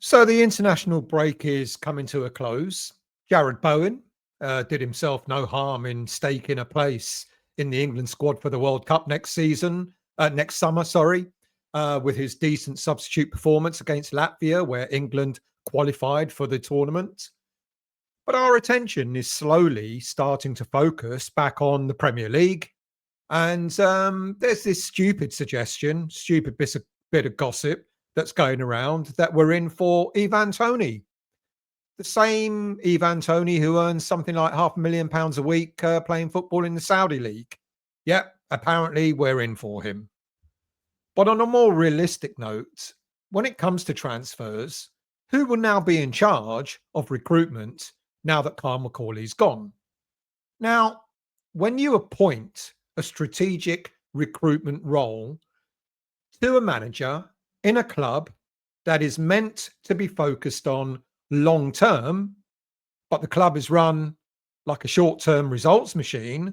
So the international break is coming to a close. Jared Bowen did himself no harm in staking a place in the England squad for the World Cup next summer, sorry, with his decent substitute performance against Latvia, where England qualified for the tournament. But our attention is slowly starting to focus back on the Premier League. And there's this stupid bit of gossip that's going around that we're in for Ivan Toney, the same Ivan Toney who earns something like £500,000 a week playing football in the Saudi League. Yep, apparently we're in for him. But on a more realistic note, when it comes to transfers, who will now be in charge of recruitment now that Kyle Macaulay's gone? Now, when you appoint a strategic recruitment role to a manager in a club that is meant to be focused on long term, but the club is run like a short term results machine,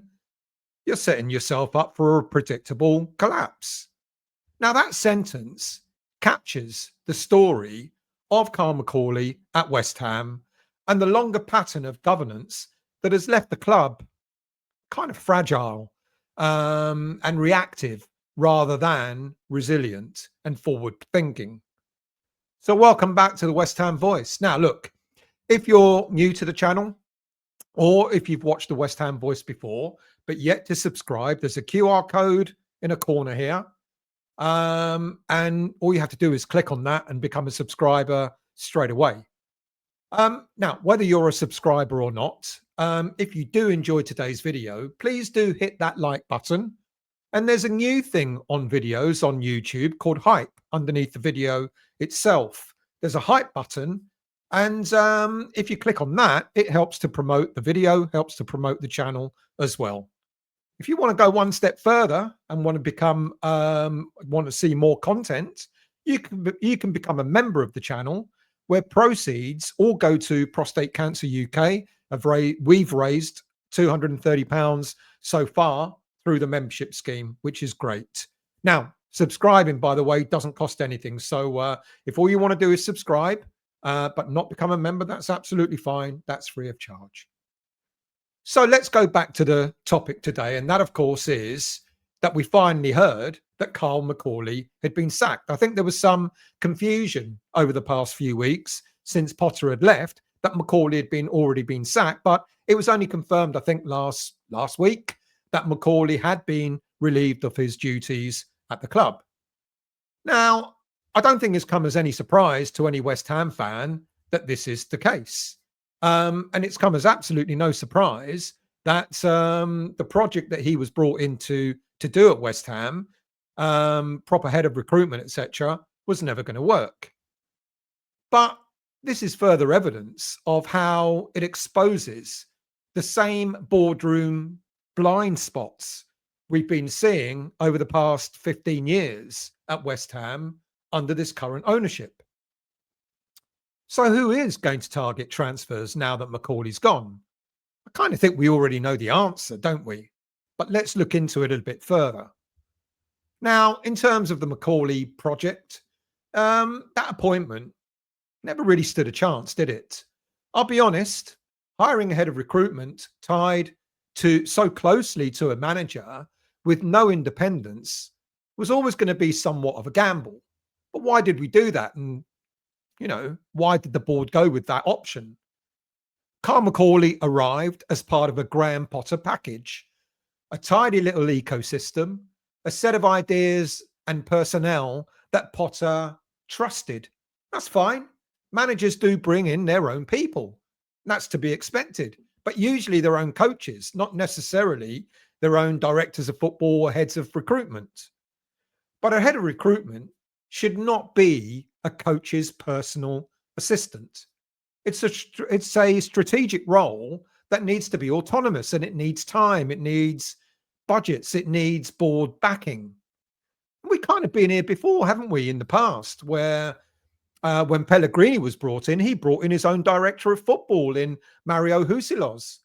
you're setting yourself up for a predictable collapse. Now, that sentence captures the story of Kyle Macaulay at West Ham and the longer pattern of governance that has left the club kind of fragile and reactive rather than resilient and forward thinking. So welcome back to the West Ham Voice. Now, look, if you're new to the channel or if you've watched the West Ham Voice before, but yet to subscribe, there's a QR code in a corner here. And all you have to do is click on that and become a subscriber straight away. Now, whether you're a subscriber or not, if you do enjoy today's video, please do hit that like button. And there's a new thing on videos on YouTube called hype underneath the video itself. There's a hype button. And if you click on that, it helps to promote the video, helps to promote the channel as well. If you want to go one step further and want to see more content, you can become a member of the channel, where proceeds all go to Prostate Cancer UK. We've raised £230 so far through the membership scheme, which is great. Now, subscribing, by the way, doesn't cost anything. So if all you want to do is subscribe, but not become a member, that's absolutely fine. That's free of charge. So let's go back to the topic today. And that, of course, is that we finally heard that Kyle Macaulay had been sacked. I think there was some confusion over the past few weeks since Potter had left that Macaulay had already been sacked, but it was only confirmed, I think, last week that Macaulay had been relieved of his duties at the club. Now, I don't think it's come as any surprise to any West Ham fan that this is the case. And it's come as absolutely no surprise that the project that he was brought in to do at West Ham, proper head of recruitment, etc., was never going to work. But this is further evidence of how it exposes the same boardroom blind spots we've been seeing over the past 15 years at West Ham under this current ownership. So who is going to target transfers now that Macaulay's gone? I kind of think we already know the answer, don't we? But let's look into it a bit further. Now, in terms of the Macaulay project, that appointment never really stood a chance, did it? I'll be honest, hiring a head of recruitment tied so closely to a manager with no independence was always going to be somewhat of a gamble. But why did we do that? And why did the board go with that option? Kyle Macaulay arrived as part of a Graham Potter package, a tidy little ecosystem, a set of ideas and personnel that Potter trusted. That's fine. Managers do bring in their own people. That's to be expected, but usually their own coaches, not necessarily their own directors of football or heads of recruitment. But a head of recruitment should not be a coach's personal assistant. It's a strategic role that needs to be autonomous, and it needs time, it needs budgets, it needs board backing. We've kind of been here before, haven't we, in the past, where when Pellegrini was brought in, he brought in his own director of football in Mario Husilos.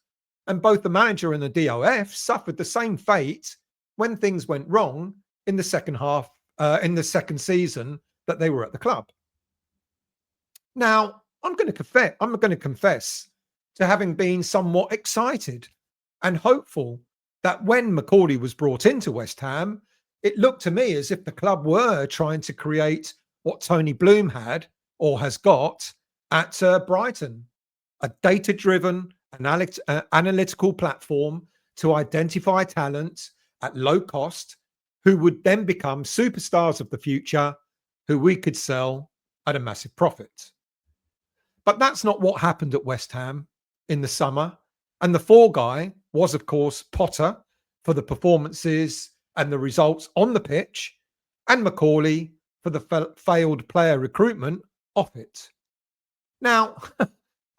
And both the manager and the DOF suffered the same fate when things went wrong in the second half, in the second season that they were at the club. Now, I'm going to confess to having been somewhat excited and hopeful that when Macaulay was brought into West Ham, it looked to me as if the club were trying to create what Tony Bloom had or has got at Brighton, a data-driven analytical platform to identify talent at low cost who would then become superstars of the future who we could sell at a massive profit. But that's not what happened at West Ham in the summer. And the fall guy was, of course, Potter for the performances and the results on the pitch, and Macaulay for the failed player recruitment off it. Now,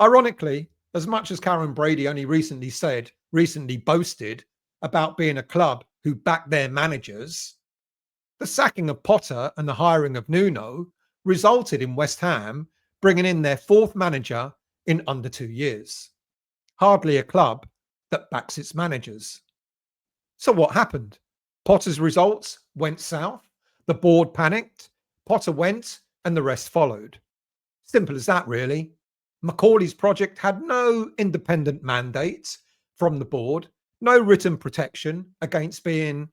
ironically, as much as Karen Brady only recently boasted about being a club who backed their managers, the sacking of Potter and the hiring of Nuno resulted in West Ham bringing in their fourth manager in under 2 years. Hardly a club that backs its managers. So what happened? Potter's results went south, the board panicked, Potter went, and the rest followed. Simple as that, really. Macaulay's project had no independent mandates from the board, no written protection against being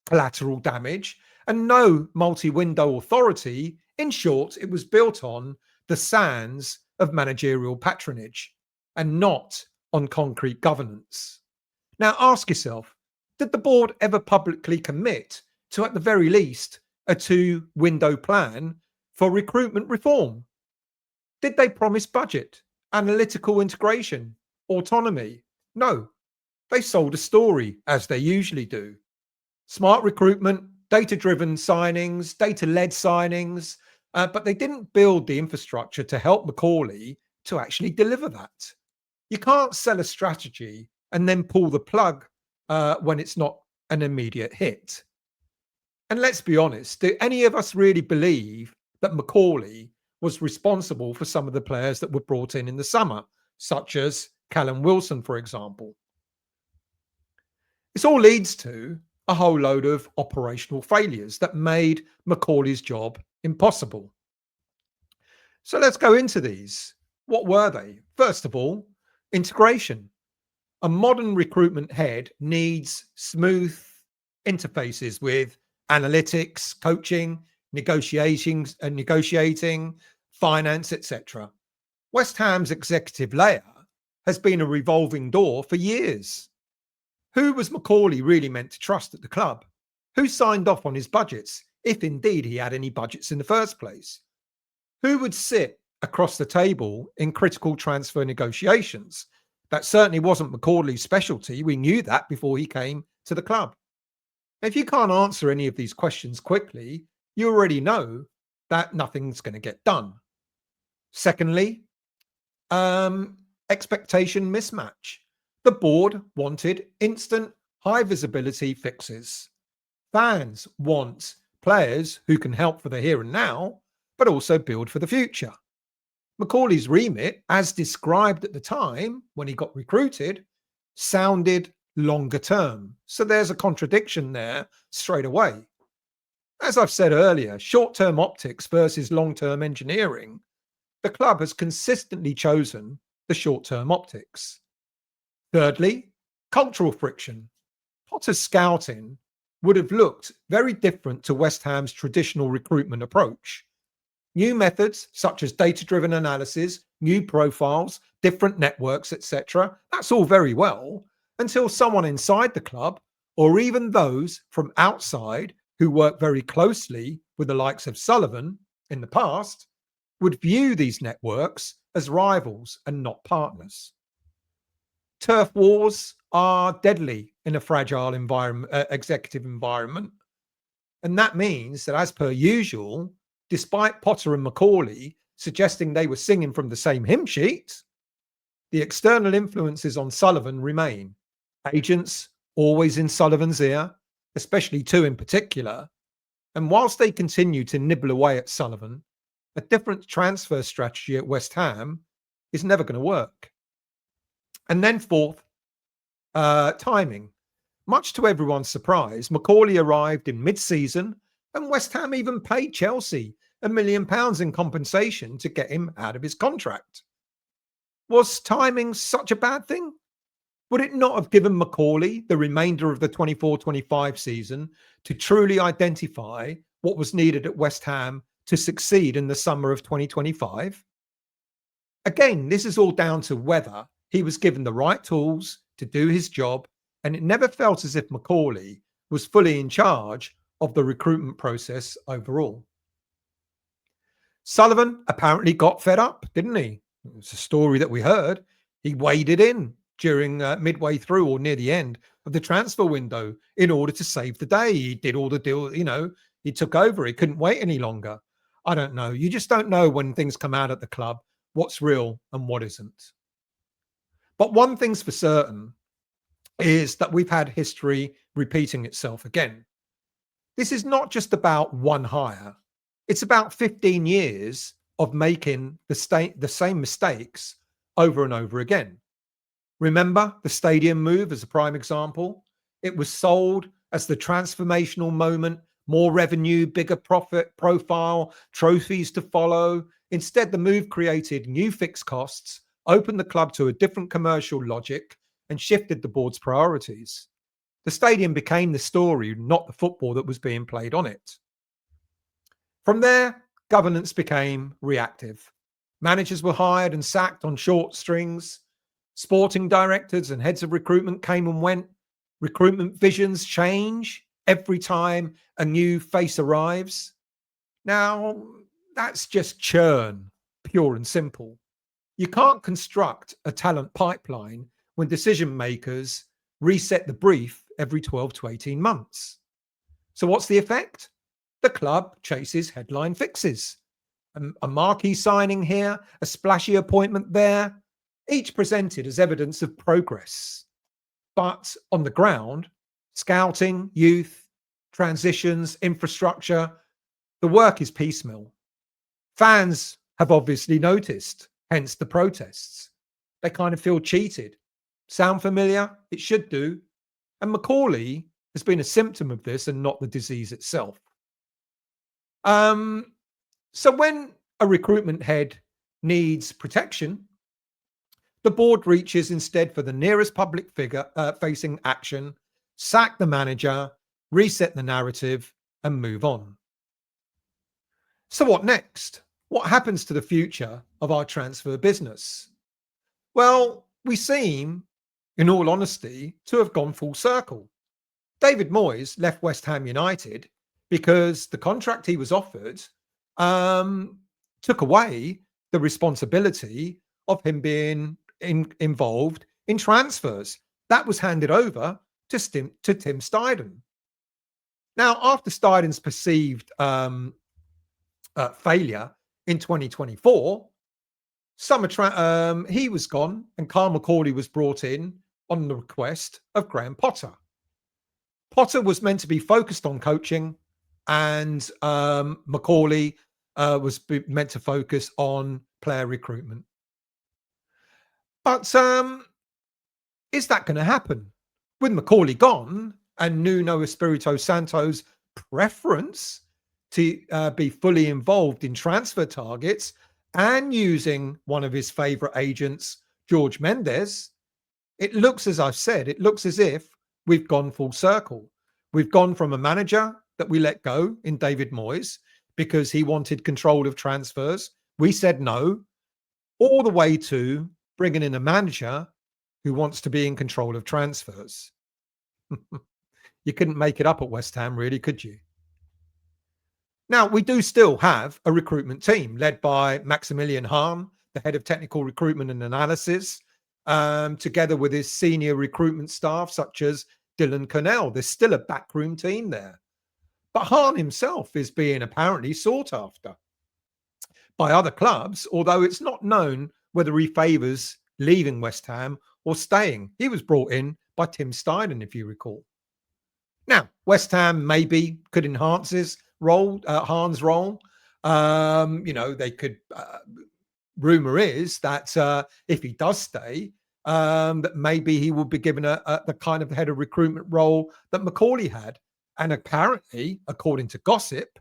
collateral damage, and no multi-window authority. In short, it was built on the sands of managerial patronage and not on concrete governance. Now ask yourself, did the board ever publicly commit to, at the very least, a 2-window plan for recruitment reform? Did they promise budget, analytical integration, autonomy? No, they sold a story, as they usually do. Smart recruitment, data-driven signings, data-led signings, but they didn't build the infrastructure to help Macaulay to actually deliver that. You can't sell a strategy and then pull the plug when it's not an immediate hit. And let's be honest, do any of us really believe that Macaulay was responsible for some of the players that were brought in the summer, such as Callum Wilson, for example? This all leads to a whole load of operational failures that made Macaulay's job impossible. So let's go into these. What were they? First of all, integration. A modern recruitment head needs smooth interfaces with analytics, coaching, negotiating, finance, etc. West Ham's executive layer has been a revolving door for years. Who was Macaulay really meant to trust at the club? Who signed off on his budgets, if indeed he had any budgets in the first place? Who would sit across the table in critical transfer negotiations? That certainly wasn't Macaulay's specialty. We knew that before he came to the club. If you can't answer any of these questions quickly, you already know that nothing's going to get done. Secondly, expectation mismatch. The board wanted instant, high visibility fixes. Fans want players who can help for the here and now, but also build for the future. Macaulay's remit, as described at the time when he got recruited, sounded longer term. So there's a contradiction there straight away. As I've said earlier, short-term optics versus long-term engineering, the club has consistently chosen the short-term optics. Thirdly, cultural friction. Potter's scouting would have looked very different to West Ham's traditional recruitment approach. New methods such as data-driven analysis, new profiles, different networks, etc. That's all very well until someone inside the club, or even those from outside who work very closely with the likes of Sullivan in the past, would view these networks as rivals and not partners. Turf wars are deadly in a fragile executive environment. And that means that, as per usual, despite Potter and Macaulay suggesting they were singing from the same hymn sheet, the external influences on Sullivan remain. Agents always in Sullivan's ear, especially two in particular. And whilst they continue to nibble away at Sullivan, a different transfer strategy at West Ham is never going to work. And then fourth, timing. Much to everyone's surprise, Macaulay arrived in mid-season and West Ham even paid Chelsea £1 million in compensation to get him out of his contract. Was timing such a bad thing? Would it not have given Macaulay the remainder of the 24-25 season to truly identify what was needed at West Ham to succeed in the summer of 2025? Again, this is all down to whether he was given the right tools to do his job, and it never felt as if Macaulay was fully in charge of the recruitment process overall. Sullivan apparently got fed up, didn't he? It's a story that we heard. He waded in during midway through or near the end of the transfer window in order to save the day. He did all the deal, he took over. He couldn't wait any longer. I don't know. You just don't know when things come out at the club, what's real and what isn't. But one thing's for certain is that we've had history repeating itself again. This is not just about one hire. It's about 15 years of making the same mistakes over and over again. Remember the stadium move as a prime example? It was sold as the transformational moment, more revenue, bigger profit profile, trophies to follow. Instead, the move created new fixed costs, opened the club to a different commercial logic, and shifted the board's priorities. The stadium became the story, not the football that was being played on it. From there, governance became reactive. Managers were hired and sacked on short strings. Sporting directors and heads of recruitment came and went. Recruitment visions change every time a new face arrives. Now, that's just churn, pure and simple. You can't construct a talent pipeline when decision makers reset the brief every 12 to 18 months. So what's the effect? The club chases headline fixes. A marquee signing here, a splashy appointment there, each presented as evidence of progress. But on the ground, scouting, youth, transitions, infrastructure, the work is piecemeal. Fans have obviously noticed, hence the protests. They kind of feel cheated. Sound familiar? It should do. And Macaulay has been a symptom of this and not the disease itself. So when a recruitment head needs protection, the board reaches instead for the nearest public figure facing action, sack the manager, reset the narrative, and move on. So what next? What happens to the future of our transfer business? Well, we seem, in all honesty, to have gone full circle. David Moyes left West Ham United because the contract he was offered took away the responsibility of him being involved in transfers. That was handed over to Tim Steidten. Now, after Steiden's perceived failure in 2024, he was gone and Carl Macaulay was brought in on the request of Graham Potter. Potter was meant to be focused on coaching, and Macaulay was meant to focus on player recruitment. But is that going to happen? With Macaulay gone and Nuno Espirito Santo's preference to be fully involved in transfer targets and using one of his favourite agents, Jorge Mendes, it looks, as I've said, it looks as if we've gone full circle. We've gone from a manager that we let go in David Moyes because he wanted control of transfers. We said no, all the way to bringing in a manager who wants to be in control of transfers. You couldn't make it up at West Ham, really, could you? Now, we do still have a recruitment team led by Maximilian Hahn, the head of technical recruitment and analysis, together with his senior recruitment staff, such as Dylan Connell. There's still a backroom team there. But Hahn himself is being apparently sought after by other clubs, although it's not known whether he favours leaving West Ham or staying. He was brought in by Tim Steidten, if you recall. Now, West Ham maybe could enhance his role, Hahn's role. They could. Rumor is that if he does stay, that maybe he will be given the kind of head of recruitment role that Macaulay had. And apparently, according to gossip,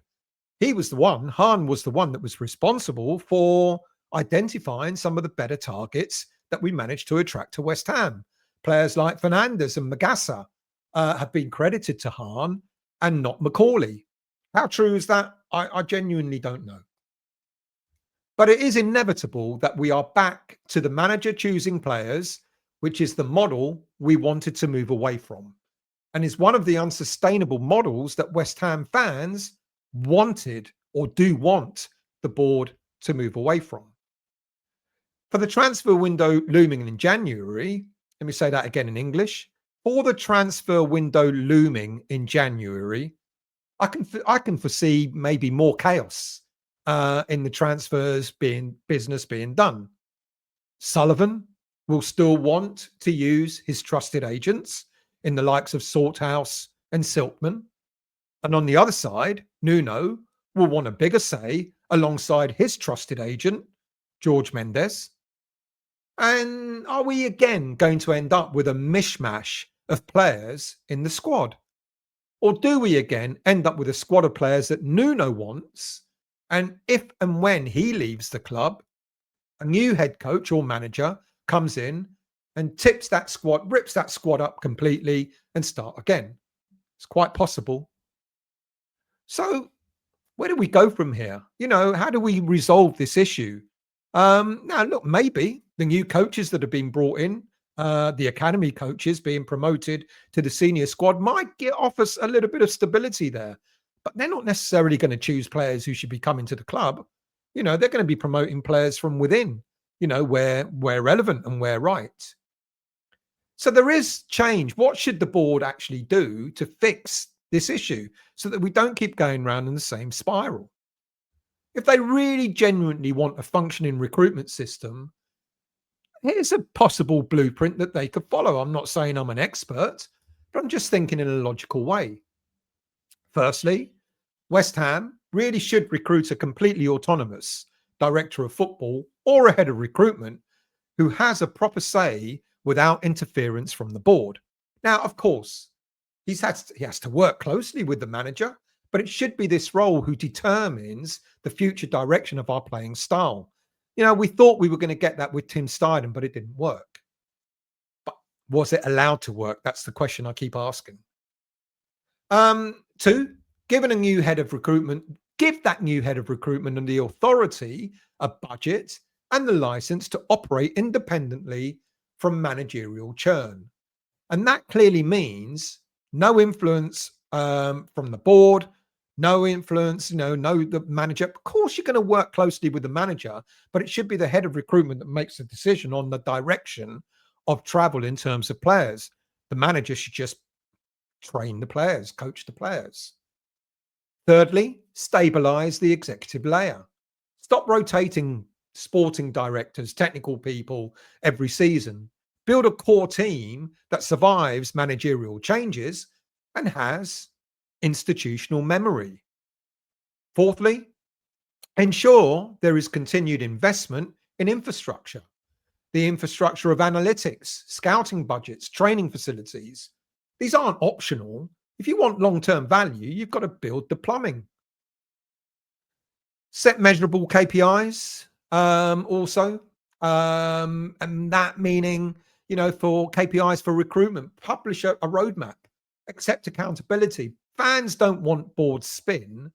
Hahn was the one that was responsible for identifying some of the better targets that we managed to attract to West Ham. Players like Fernandes and Magassa have been credited to Hahn and not Macaulay. How true is that? I genuinely don't know. But it is inevitable that we are back to the manager choosing players, which is the model we wanted to move away from, and is one of the unsustainable models that West Ham fans wanted or do want the board to move away from. For the transfer window looming in January, let me say that again in English. For the transfer window looming in January, I can foresee maybe more chaos in the transfers business being done. Sullivan will still want to use his trusted agents in the likes of Salthouse and Silkman. And on the other side, Nuno will want a bigger say alongside his trusted agent, Jorge Mendes. And are we again going to end up with a mishmash of players in the squad? Or do we again end up with a squad of players that Nuno wants? And if and when he leaves the club, a new head coach or manager comes in and rips that squad up completely and start again. It's quite possible. So where do we go from here? How do we resolve this issue? Now, look, maybe the new coaches that have been brought in, the academy coaches being promoted to the senior squad might offer us a little bit of stability there. But they're not necessarily going to choose players who should be coming to the club. They're going to be promoting players from within, where relevant and where right. So there is change. What should the board actually do to fix this issue so that we don't keep going round in the same spiral? If they really genuinely want a functioning recruitment system, here's a possible blueprint that they could follow. I'm not saying I'm an expert, but I'm just thinking in a logical way. Firstly, West Ham really should recruit a completely autonomous director of football or a head of recruitment who has a proper say without interference from the board. Now, of course, he has to work closely with the manager, but it should be this role who determines the future direction of our playing style. We thought we were going to get that with Tim Steidten, but it didn't work. But was it allowed to work? That's the question I keep asking. 2, give that new head of recruitment and the authority, a budget, and the license to operate independently from managerial churn. And that clearly means no influence from the board, no influence, no the manager. Of course, you're going to work closely with the manager, but it should be the head of recruitment that makes the decision on the direction of travel in terms of players. The manager should just train the players, coach the players. Thirdly, stabilize the executive layer. Stop rotating sporting directors, technical people every season. Build a core team that survives managerial changes and has institutional memory. Fourthly, ensure there is continued investment in infrastructure. The infrastructure of analytics, scouting budgets, training facilities. These aren't optional. If you want long-term value, you've got to build the plumbing. Set measurable KPIs also. And that meaning, for KPIs for recruitment, publish a roadmap, accept accountability. Fans don't want board spin.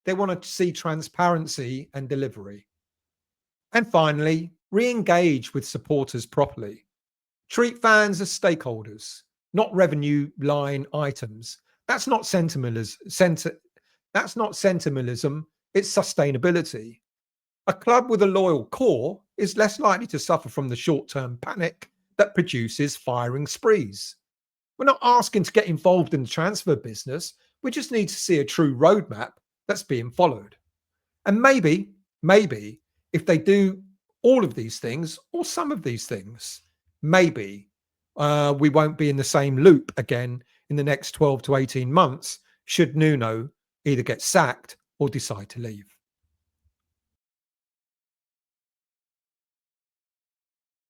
They want to see transparency and delivery. And finally, re-engage with supporters properly. Treat fans as stakeholders, not revenue line items. That's not sentimentalism. It's sustainability. A club with a loyal core is less likely to suffer from the short-term panic that produces firing sprees. We're not asking to get involved in the transfer business. We just need to see a true roadmap that's being followed. And maybe if they do all of these things or some of these things, maybe we won't be in the same loop again in the next 12 to 18 months should Nuno either get sacked or decide to leave.